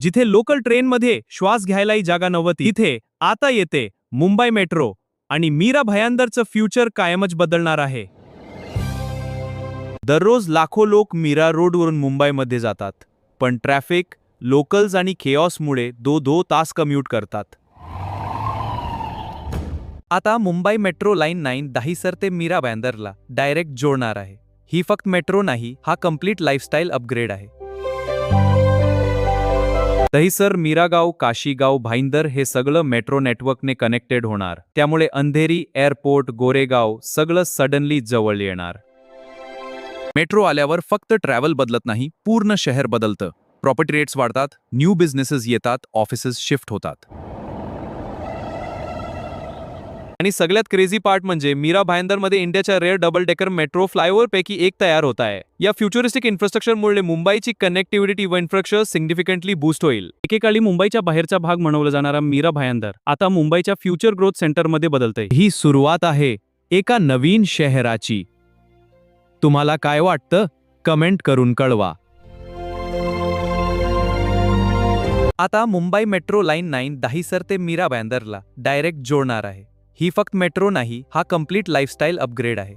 जिथे लोकल ट्रेनमध्ये श्वास घ्यायलाही जागा नव्हती, तिथे आता येते मुंबई मेट्रो आणि मीरा भायंदरचं फ्युचर कायमच बदलणार आहे. दररोज लाखो लोक मीरा रोडवरून मुंबईमध्ये जातात, पण ट्रॅफिक, लोकल्स आणि केऑसमुळे 2-2 तास कम्यूट करतात. आता मुंबई मेट्रो लाईन 9 दहिसर ते मीरा भायंदरला डायरेक्ट जोडणार आहे. ही फक्त मेट्रो नाही, हा कम्प्लीट लाईफस्टाईल अपग्रेड आहे. दहिसर, मीरागाव, काशीगाव, भाईंदर हे सगळं मेट्रो नेटवर्कने कनेक्टेड होणार. त्यामुळे अंधेरी, एअरपोर्ट, गोरेगाव सगळं सडनली जवळ येणार. मेट्रो आल्यावर फक्त ट्रॅव्हल बदलत नाही, पूर्ण शहर बदलतं. प्रॉपर्टी रेट्स वाढतात, न्यू बिझनेसेस येतात, ऑफिसेस शिफ्ट होतात. आणि सगळ्यात क्रेझी पार्ट म्हणजे मीरा भायंदरमध्ये इंडियाच्या rare double decker metro flyover पैकी एक तयार होत आहे. या फ्युचरिस्टिक इन्फ्रास्ट्रक्चरमुळे मुंबईची कनेक्टिव्हिटी व इन्फ्रास्ट्रक्चर सिग्निफिकंटली बूस्ट होईल. एकेकाळी मुंबईच्या बाहेरचा भाग म्हणवला जाणारा मीरा भायंदर आता मुंबईच्या फ्युचर ग्रोथ सेंटरमध्ये बदलतंय. ही सुरुवात आहे एका नवीन शहराची. तुम्हाला काय वाटतं? कमेंट करून कळवा. आता मुंबई मेट्रो लाईन 9 दहिसर ते मीरा भायंदरला डायरेक्ट जोडणार आहे. ही फक्त मेट्रो नाही, हा कम्प्लीट लाईफस्टाईल अपग्रेड आहे.